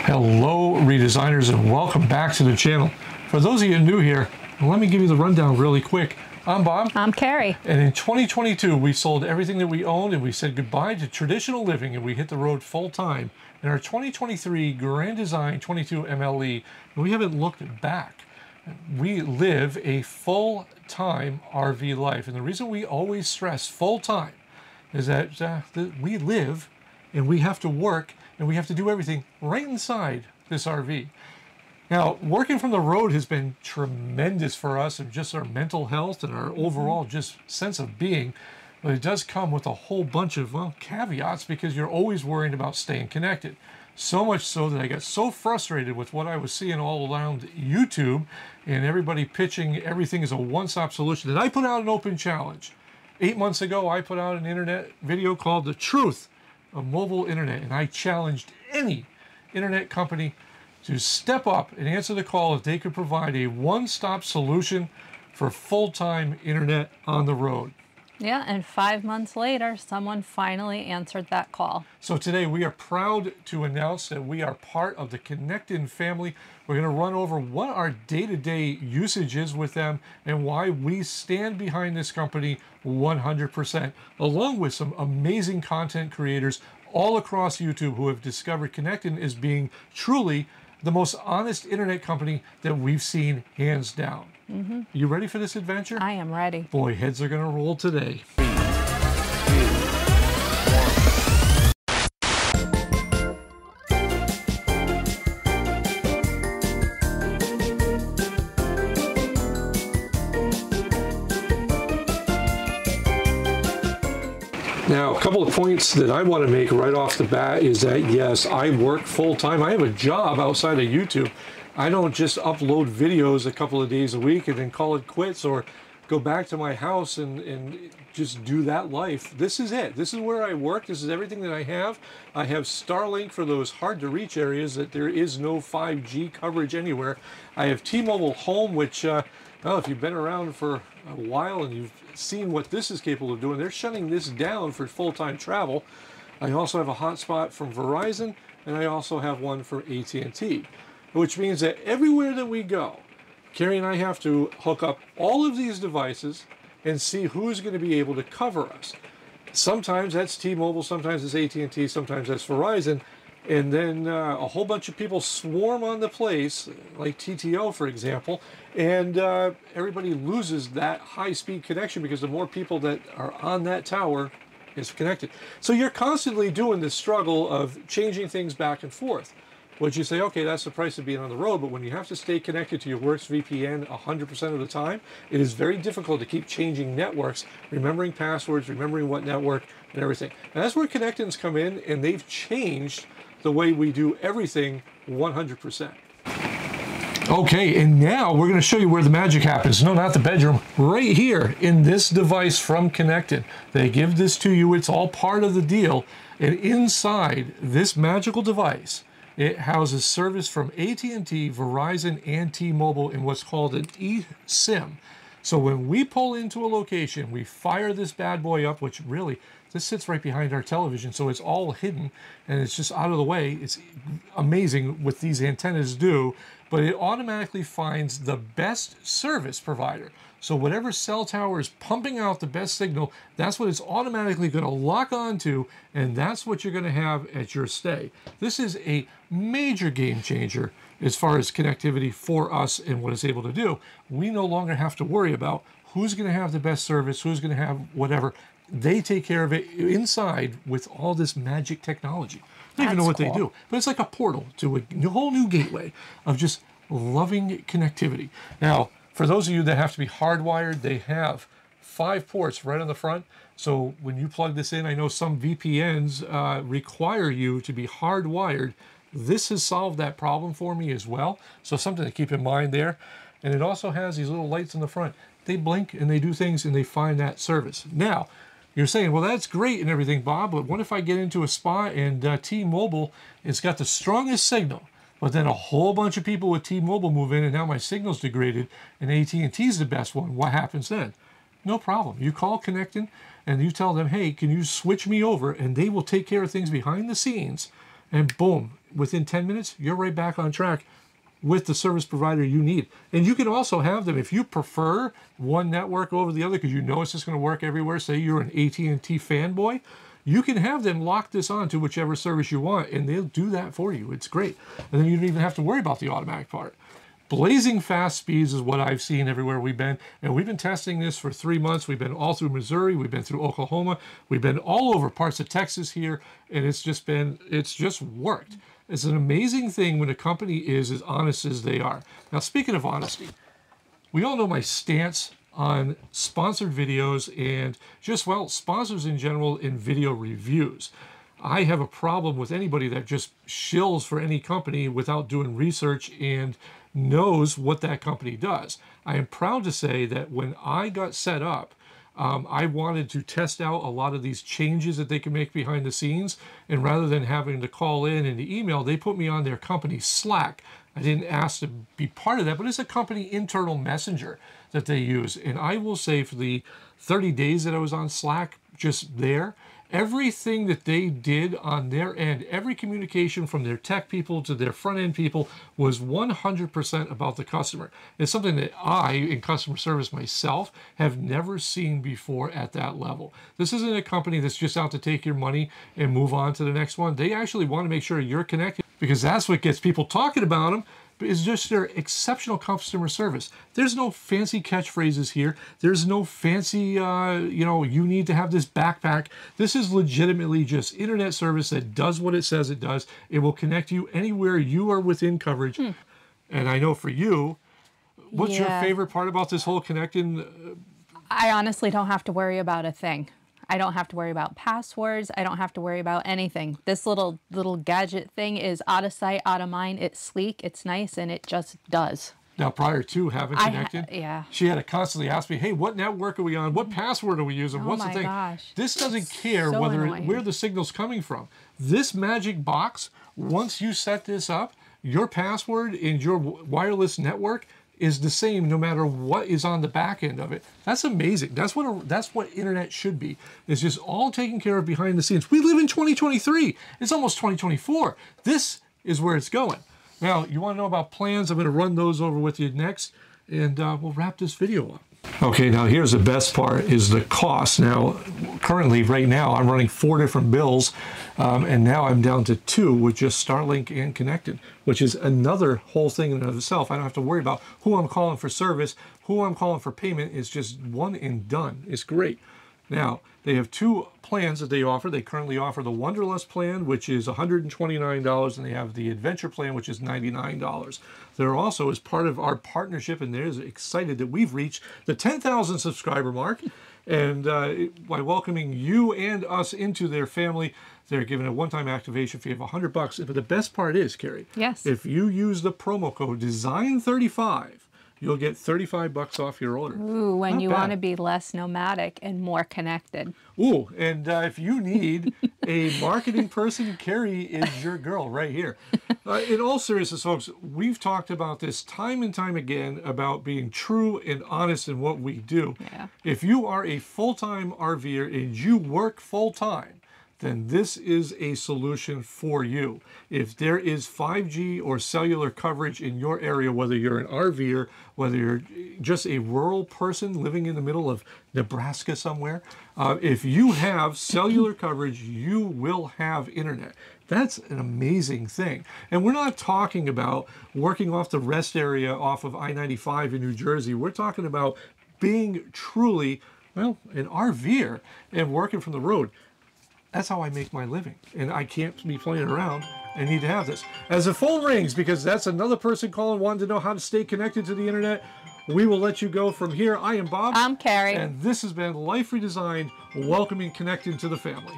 Hello redesigners and welcome back to the channel. For those of you new here, let me give you the rundown really quick. I'm Bob. I'm Carrie. And in 2022 we sold everything that we owned and we said goodbye to traditional living and we hit the road full time in our 2023 Grand Design 22 MLE, and we haven't looked back. We live a full-time RV life, and the reason we always stress full-time is that we live and we have to work and we have to do everything right inside this RV. Now, working from the road has been tremendous for us and just our mental health and our overall just sense of being. But it does come with a whole bunch of, well, caveats, because you're always worrying about staying connected. So much so that I got so frustrated with what I was seeing all around YouTube and everybody pitching everything as a one-stop solution that I put out an open challenge. 8 months ago, I put out an internet video called The Truth of Mobile Internet, and I challenged any internet company to step up and answer the call if they could provide a one-stop solution for full-time internet on the road. Yeah, and 5 months later, someone finally answered that call. So today we are proud to announce that we are part of the ConnecTen family. We're going to run over what our day-to-day usage is with them and why we stand behind this company 100%, along with some amazing content creators all across YouTube who have discovered ConnecTen as being truly the most honest internet company that we've seen, hands down. You ready for this adventure? I am ready. Boy, heads are going to roll today. Now, a couple of points that I want to make right off the bat is that, yes, I work full-time. I have a job outside of YouTube. I don't just upload videos a couple of days a week and then call it quits or go back to my house and just do that life. This is it. This is where I work. This is everything that I have. I have Starlink for those hard-to-reach areas that there is no 5G coverage anywhere. I have T-Mobile Home, which, well, if you've been around for a while and you've seen what this is capable of doing, they're shutting this down for full-time travel. I also have a hotspot from Verizon, and I also have one for AT&T. Which means that everywhere that we go, Carrie and I have to hook up all of these devices and see who's going to be able to cover us. Sometimes that's T-Mobile, sometimes it's AT&T, sometimes that's Verizon, and then a whole bunch of people swarm on the place, like TTO, for example, and everybody loses that high-speed connection because the more people that are on that tower is connected. So you're constantly doing this struggle of changing things back and forth. Would you say, okay, that's the price of being on the road, but when you have to stay connected to your work's VPN 100% of the time, it is very difficult to keep changing networks, remembering passwords, remembering what network, and everything. And that's where ConnecTens come in, and they've changed the way we do everything 100%. Okay, and now we're going to show you where the magic happens. No, not the bedroom. Right here in this device from ConnecTen. They give this to you. It's all part of the deal. And inside this magical device, it houses service from AT&T, Verizon, and T-Mobile in what's called an eSIM. So when we pull into a location, we fire this bad boy up, which really, this sits right behind our television, so it's all hidden, and it's just out of the way. It's amazing what these antennas do, but it automatically finds the best service provider. So whatever cell tower is pumping out the best signal, that's what it's automatically going to lock onto, and that's what you're going to have at your stay. This is a major game changer as far as connectivity for us and what it's able to do. We no longer have to worry about who's going to have the best service, who's going to have whatever. They take care of it inside with all this magic technology. I don't even know what they do, but it's like a portal to a whole new gateway of just loving connectivity. Now, for those of you that have to be hardwired, they have 5 ports right on the front. So when you plug this in, I know some VPNs require you to be hardwired. This has solved that problem for me as well. So something to keep in mind there. And it also has these little lights in the front. They blink and they do things and they find that service. Now, you're saying, well, that's great and everything, Bob, but what if I get into a spot and T-Mobile, it's got the strongest signal, but then a whole bunch of people with T-Mobile move in and now my signal's degraded and AT&T's the best one. What happens then? No problem. You call ConnecTen and you tell them, hey, can you switch me over? And they will take care of things behind the scenes and boom, within 10 minutes, you're right back on track with the service provider you need. And you can also have them, if you prefer one network over the other because you know it's just going to work everywhere, say you're an AT&T fanboy, you can have them lock this on to whichever service you want, and they'll do that for you. It's great. And then you don't even have to worry about the automatic part. Blazing fast speeds is what I've seen everywhere we've been, and we've been testing this for 3 months. We've been all through Missouri, we've been through Oklahoma, we've been all over parts of Texas here, and it's just worked. It's an amazing thing when a company is as honest as they are. Now, speaking of honesty, we all know my stance on sponsored videos and just, well, sponsors in general in video reviews. I have a problem with anybody that just shills for any company without doing research and knows what that company does. I am proud to say that when I got set up, I wanted to test out a lot of these changes that they can make behind the scenes, and rather than having to call in and email, they put me on their company Slack. I didn't ask to be part of that, but it's a company internal messenger that they use. And I will say for the 30 days that I was on Slack, just there, everything that they did on their end, every communication from their tech people to their front end people was 100% about the customer. It's something that I, in customer service myself, have never seen before at that level. This isn't a company that's just out to take your money and move on to the next one. They actually want to make sure you're connected, because that's what gets people talking about them. Is just their exceptional customer service. There's no fancy catchphrases here. There's no fancy, you need to have this backpack. This is legitimately just internet service that does what it says it does. It will connect you anywhere you are within coverage. And I know for you, what's your favorite part about this whole ConnecTen? I honestly don't have to worry about a thing. I don't have to worry about passwords. I don't have to worry about anything. This little gadget thing is out of sight, out of mind. It's sleek, it's nice, and it just does. Now, prior to having ConnecTen, she had to constantly ask me, hey, what network are we on? What password are we using? What's the thing? Gosh. This doesn't care where the signal's coming from. This magic box, once you set this up, your password in your wireless network is the same no matter what is on the back end of it. That's amazing. That's what internet should be. It's just all taken care of behind the scenes. We live in 2023. It's almost 2024. This is where it's going. Now, you want to know about plans? I'm going to run those over with you next, and we'll wrap this video up. Okay, now here's the best part, is the cost. Now, currently, right now, I'm running 4 different bills, and now I'm down to 2 with just Starlink and ConnecTen, which is another whole thing in and of itself. I don't have to worry about who I'm calling for service, who I'm calling for payment. It's just one and done. It's great. Now, they have 2 plans that they offer. They currently offer the Wanderlust plan, which is $129, and they have the Adventure plan, which is $99. They're also, as part of our partnership, and they're excited that we've reached the 10,000 subscriber mark, and by welcoming you and us into their family, they're giving a one-time activation fee of $100. But the best part is, Carrie, yes, if you use the promo code DESIGN35, you'll get $35 off your order. Ooh, when you want to be less nomadic and more connected. Ooh, and if you need a marketing person, Carrie is your girl right here. In all seriousness, folks, we've talked about this time and time again about being true and honest in what we do. Yeah. If you are a full-time RVer and you work full-time, then this is a solution for you. If there is 5G or cellular coverage in your area, whether you're an RVer, whether you're just a rural person living in the middle of Nebraska somewhere, if you have cellular coverage, you will have internet. That's an amazing thing. And we're not talking about working off the rest area off of I-95 in New Jersey. We're talking about being truly, well, an RVer and working from the road. That's how I make my living, and I can't be playing around. I need to have this. As the phone rings, because that's another person calling wanting to know how to stay connected to the internet, we will let you go from here. I am Bob. I'm Carrie. And this has been Life Redesigned, welcoming ConnecTen to the family.